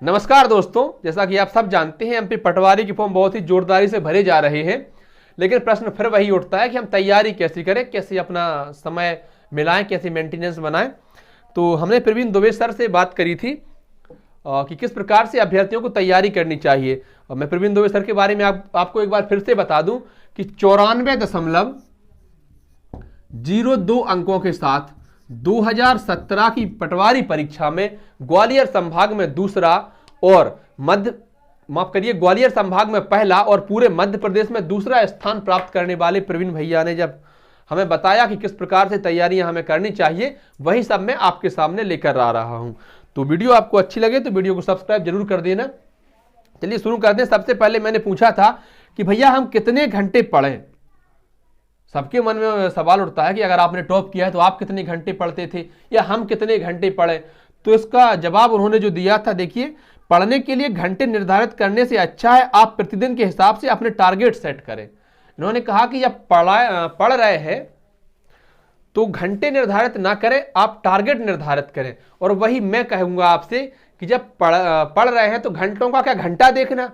नमस्कार दोस्तों, जैसा कि आप सब जानते हैं एमपी पटवारी की फॉर्म बहुत ही जोरदारी से भरे जा रहे हैं। लेकिन प्रश्न फिर वही उठता है कि हम तैयारी कैसे करें, कैसे अपना समय मिलाएं, कैसे मेंटेनेंस बनाएं। तो हमने प्रवीण दुबे सर से बात करी थी कि किस प्रकार से अभ्यर्थियों को तैयारी करनी चाहिए। मैं प्रवीण दुबे सर के बारे में आपको एक बार फिर से बता दूं कि 94.02 अंकों के साथ 2017 की पटवारी परीक्षा में ग्वालियर संभाग में दूसरा और ग्वालियर संभाग में पहला और पूरे मध्य प्रदेश में दूसरा स्थान प्राप्त करने वाले प्रवीण भैया ने जब हमें बताया कि किस प्रकार से तैयारियां हमें करनी चाहिए, वही सब मैं आपके सामने लेकर आ रहा हूं। तो वीडियो आपको अच्छी लगे तो वीडियो को सब्सक्राइब जरूर कर देना। चलिए शुरू करते हैं। सबसे पहले मैंने पूछा था कि भैया हम कितने घंटे पढ़ें। सबके मन में सवाल उठता है कि अगर आपने टॉप किया है तो आप कितने घंटे पढ़ते थे या हम कितने घंटे पढ़े। तो इसका जवाब उन्होंने जो दिया था, देखिए, पढ़ने के लिए घंटे निर्धारित करने से अच्छा है आप प्रतिदिन के हिसाब से अपने टारगेट सेट करें। इन्होंने कहा कि जब पढ़ रहे हैं तो घंटे निर्धारित ना करें, आप टारगेट निर्धारित करें। और वही मैं कहूंगा आपसे कि जब पढ़ रहे हैं तो घंटों का क्या घंटा देखना,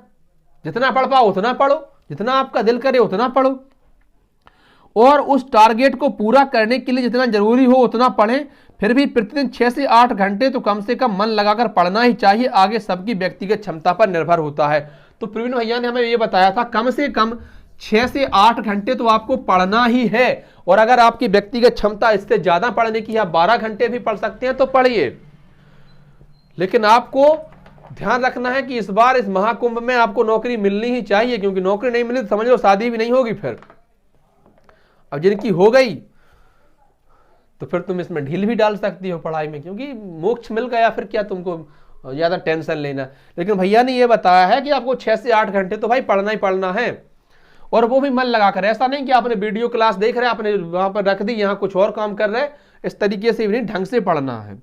जितना पढ़ पाओ उतना पढ़ो, जितना आपका दिल करे उतना पढ़ो, और उस टारगेट को पूरा करने के लिए जितना जरूरी हो उतना पढ़ें। फिर भी प्रतिदिन 6 से 8 घंटे तो कम से कम मन लगाकर पढ़ना ही चाहिए। आगे सबकी व्यक्तिगत क्षमता पर निर्भर होता है। तो प्रवीण भैया ने हमें यह बताया था कम से कम 6 से 8 घंटे तो आपको पढ़ना ही है। और अगर आपकी व्यक्तिगत क्षमता इससे ज्यादा पढ़ने की, आप 12 घंटे भी पढ़ सकते हैं तो पढ़िए। लेकिन आपको ध्यान रखना है कि इस बार इस महाकुंभ में आपको नौकरी मिलनी ही चाहिए, क्योंकि नौकरी नहीं मिली तो समझ लो शादी भी नहीं होगी। फिर अब जिनकी हो गई तो फिर तुम इसमें ढील भी डाल सकती हो पढ़ाई में, क्योंकि मोक्ष मिल गया, फिर क्या तुमको ज्यादा टेंशन लेना। लेकिन भैया ने यह बताया है कि आपको 6 से 8 घंटे तो भाई पढ़ना ही पढ़ना है, और वो भी मन लगाकर। ऐसा नहीं कि आपने वीडियो क्लास देख रहे, आपने वहां पर रख दी, यहां कुछ और काम कर रहे, इस तरीके से भी ढंग से पढ़ना है।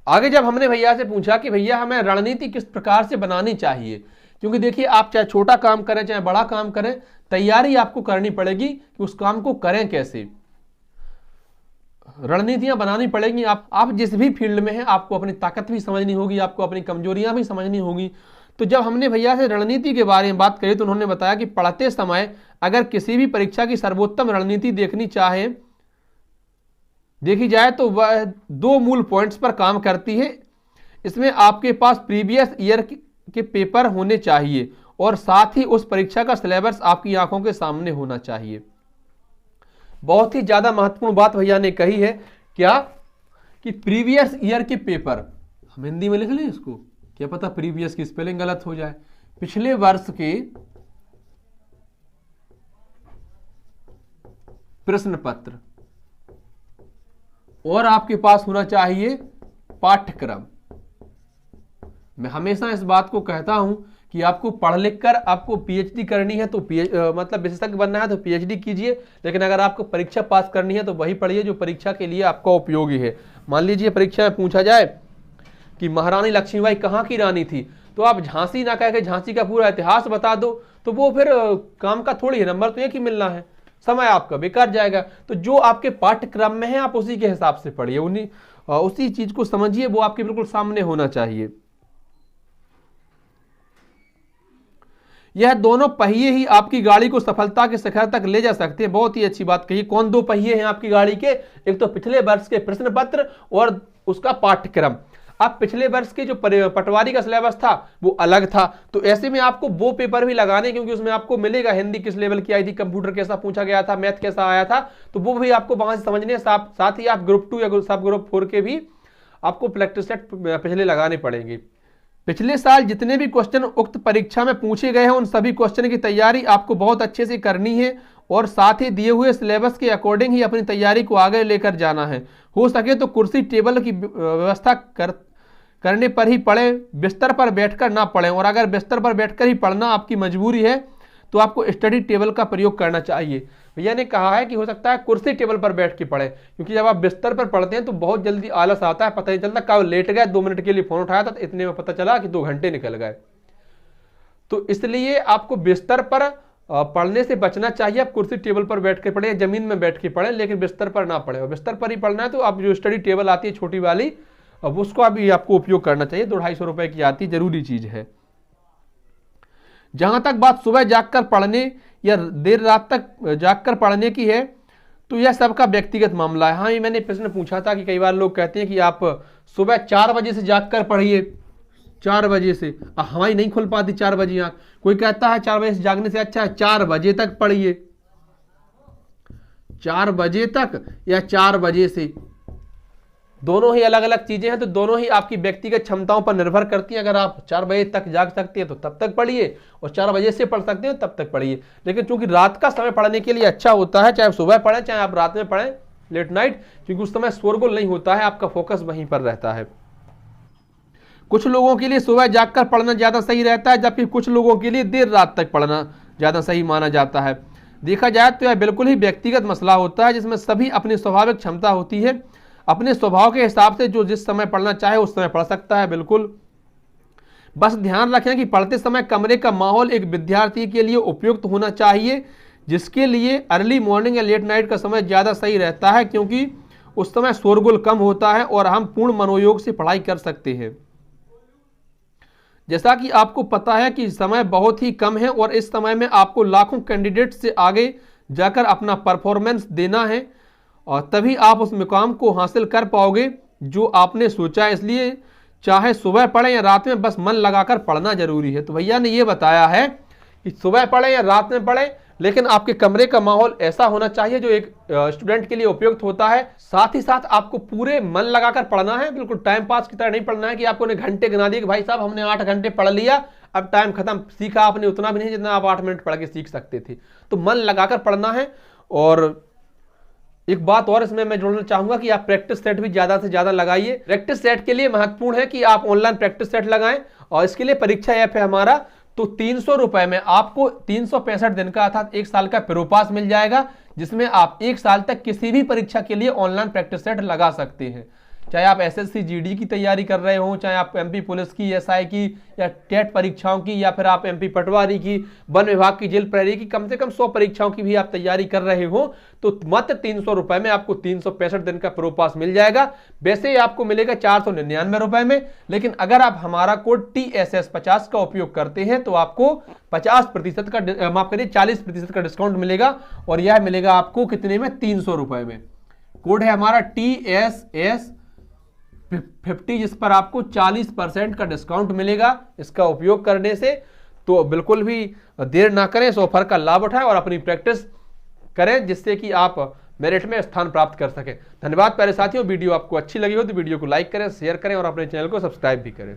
आगे जब हमने भैया से पूछा कि भैया हमें रणनीति किस प्रकार से बनानी चाहिए, क्योंकि देखिए आप चाहे छोटा काम करें चाहे बड़ा काम करें, तैयारी आपको करनी पड़ेगी कि उस काम को करें कैसे। रणनीतियां बनानी पड़ेगी। आप जिस भी फील्ड में हैं आपको अपनी ताकत भी समझनी होगी, आपको अपनी कमजोरियां भी समझनी होगी। तो जब हमने भैया से रणनीति के बारे में बात करी तो उन्होंने बताया कि पढ़ते समय अगर किसी भी परीक्षा की सर्वोत्तम रणनीति देखी जाए तो वह 2 मूल पॉइंट्स पर काम करती है। इसमें आपके पास प्रीवियस ईयर के पेपर होने चाहिए और साथ ही उस परीक्षा का सिलेबस आपकी आंखों के सामने होना चाहिए। बहुत ही ज्यादा महत्वपूर्ण बात भैया ने कही है। क्या कि प्रीवियस ईयर के पेपर, हम हिंदी में लिख लें इसको, क्या पता प्रीवियस की स्पेलिंग गलत हो जाए, पिछले वर्ष के प्रश्न पत्र, और आपके पास होना चाहिए पाठ्यक्रम। मैं हमेशा इस बात को कहता हूं कि आपको पढ़ लिख कर आपको पीएचडी करनी है तो मतलब विशेषज्ञ बनना है तो पीएचडी कीजिए। लेकिन अगर आपको परीक्षा पास करनी है तो वही पढ़िए जो परीक्षा के लिए आपका उपयोगी है। मान लीजिए परीक्षा में पूछा जाए कि महारानी लक्ष्मीबाई कहाँ की रानी थी, तो आप झांसी ना कह के झांसी का पूरा इतिहास बता दो तो वो फिर काम का थोड़ी है, नंबर तो एक ही मिलना है, समय आपका बेकार जाएगा। तो जो आपके पाठ्यक्रम में है आप उसी के हिसाब से पढ़िए, उसी चीज को समझिए, वो आपके बिल्कुल सामने होना चाहिए। यह दोनों पहिए ही आपकी गाड़ी को सफलता के शिखर तक ले जा सकते हैं। बहुत ही अच्छी बात कही। कौन 2 पहिए हैं आपकी गाड़ी के? एक तो पिछले वर्ष के प्रश्न पत्र और उसका पाठ्यक्रम। अब पिछले वर्ष के जो पटवारी का सिलेबस था वो अलग था, तो ऐसे में आपको वो पेपर भी लगाने, क्योंकि उसमें आपको मिलेगा हिंदी किस लेवल की आई थी, कंप्यूटर कैसा पूछा गया था, मैथ कैसा आया था, तो वो भी आपको वहां से समझने। साथ ही आप ग्रुप 2 या सब ग्रुप 4 के भी आपको प्रैक्टिस सेट पिछले लगाने पड़ेंगे। पिछले साल जितने भी क्वेश्चन उक्त परीक्षा में पूछे गए हैं उन सभी क्वेश्चन की तैयारी आपको बहुत अच्छे से करनी है, और साथ ही दिए हुए सिलेबस के अकॉर्डिंग ही अपनी तैयारी को आगे लेकर जाना है। हो सके तो कुर्सी टेबल की व्यवस्था करने पर ही पढ़ें, बिस्तर पर बैठकर ना पढ़ें। और अगर बिस्तर पर बैठकर ही पढ़ना आपकी मजबूरी है तो आपको स्टडी टेबल का प्रयोग करना चाहिए। भैया ने कहा है कि हो सकता है कुर्सी टेबल पर बैठ के पढ़ें, क्योंकि जब आप बिस्तर पर पढ़ते हैं तो बहुत जल्दी आलस आता है, पता नहीं चलता कब लेट गए, 2 मिनट के लिए फोन उठाया था तो इतने में पता चला कि 2 घंटे निकल गए। तो इसलिए आपको बिस्तर पर पढ़ने से बचना चाहिए। आप कुर्सी टेबल पर बैठ के पढ़ें, जमीन में बैठ के पढ़ें, लेकिन बिस्तर पर ना पढ़ें। और बिस्तर पर ही पढ़ना है तो आप जो स्टडी टेबल आती है छोटी वाली, अब उसको अभी आपको उपयोग करना चाहिए। 200-250 रुपए की आती, जरूरी चीज है। जहां तक बात सुबह जागकर पढ़ने या देर रात तक जागकर पढ़ने की है, तो यह सबका व्यक्तिगत मामला है। हाँ, ये मैंने प्रश्न पूछा था कि कई बार लोग कहते हैं कि आप सुबह 4 बजे से जागकर पढ़िए, 4 बजे से, हमारी नहीं खुल पाती 4 बजे आंख। कोई कहता है 4 बजे से जागने से अच्छा है 4 बजे तक पढ़िए, 4 बजे तक या 4 बजे से, दोनों ही अलग अलग चीजें हैं। तो दोनों ही आपकी व्यक्तिगत क्षमताओं पर निर्भर करती हैं। अगर आप 4 बजे तक जाग सकते हैं तो तब तक पढ़िए, और 4 बजे से पढ़ सकते हैं तब तक पढ़िए। लेकिन चूंकि रात का समय पढ़ने के लिए अच्छा होता है, चाहे आप सुबह पढ़ें चाहे आप रात में पढ़ें, लेट नाइट, क्योंकि उस समय शोरगुल नहीं होता है, आपका फोकस वहीं पर रहता है। कुछ लोगों के लिए सुबह जागकर पढ़ना ज्यादा सही रहता है, जबकि कुछ लोगों के लिए देर रात तक पढ़ना ज्यादा सही माना जाता है। देखा जाए तो यह बिल्कुल ही व्यक्तिगत मसला होता है, जिसमें सभी अपनी स्वाभाविक क्षमता होती है। अपने स्वभाव के हिसाब से जो जिस समय पढ़ना चाहे उस समय पढ़ सकता है। बिल्कुल, बस ध्यान रखें कि पढ़ते समय कमरे का माहौल एक विद्यार्थी के लिए उपयुक्त होना चाहिए, जिसके लिए अर्ली मॉर्निंग या लेट नाइट का समय ज़्यादा सही रहता है, क्योंकि उस समय शोरगुल कम होता है और हम पूर्ण मनोयोग से पढ़ाई कर सकते हैं। जैसा कि आपको पता है कि समय बहुत ही कम है और इस समय में आपको लाखों कैंडिडेट से आगे जाकर अपना परफॉर्मेंस देना है, और तभी आप उस मुकाम को हासिल कर पाओगे जो आपने सोचा है। इसलिए चाहे सुबह पढ़ें या रात में, बस मन लगाकर पढ़ना जरूरी है। तो भैया ने ये बताया है कि सुबह पढ़ें या रात में पढ़ें, लेकिन आपके कमरे का माहौल ऐसा होना चाहिए जो एक स्टूडेंट के लिए उपयुक्त होता है। साथ ही साथ आपको पूरे मन लगाकर पढ़ना है, बिल्कुल टाइम पास की तरह नहीं पढ़ना है कि आपको ने घंटे गिना दिए कि भाई साहब हमने 8 घंटे पढ़ लिया, अब टाइम खत्म। सीखा आपने उतना भी नहीं जितना आप 8 मिनट पढ़ के सीख सकते थे। तो मन लगाकर पढ़ना है। और एक बात और इसमें मैं जोड़ना चाहूंगा कि आप प्रैक्टिस सेट भी ज्यादा से ज्यादा लगाइए। प्रैक्टिस सेट के लिए महत्वपूर्ण है कि आप ऑनलाइन प्रैक्टिस सेट लगाएं, और इसके लिए परीक्षा ऐप है हमारा। तो 300 रुपए में आपको 365 दिन का अर्थात 1 साल का प्रोपास मिल जाएगा, जिसमें आप 1 साल तक किसी भी परीक्षा के लिए ऑनलाइन प्रैक्टिस सेट लगा सकते हैं। चाहे आप एसएससी जीडी की तैयारी कर रहे हो, चाहे आप एमपी पुलिस की, एसआई की, या टेट परीक्षाओं की, या फिर आप एमपी पटवारी की, वन विभाग की, जेल प्रहरी की, कम से कम 100 परीक्षाओं की भी आप तैयारी कर रहे हो, तो मात्र 300 रुपए में आपको 365 दिन का प्रोपास मिल जाएगा। वैसे आपको मिलेगा 499 रुपए में, लेकिन अगर आप हमारा कोड TSS50 का उपयोग करते हैं तो आपको 50% का, माफ करिए 40% का डिस्काउंट मिलेगा, और यह मिलेगा आपको कितने में, 300 रुपए में। कोड है हमारा TSS50, जिस पर आपको 40% का डिस्काउंट मिलेगा इसका उपयोग करने से। तो बिल्कुल भी देर ना करें, इस ऑफर का लाभ उठाएं और अपनी प्रैक्टिस करें, जिससे कि आप मेरिट में स्थान प्राप्त कर सकें। धन्यवाद प्यारे साथियों। वीडियो आपको अच्छी लगी हो तो वीडियो को लाइक करें, शेयर करें और अपने चैनल को सब्सक्राइब भी करें।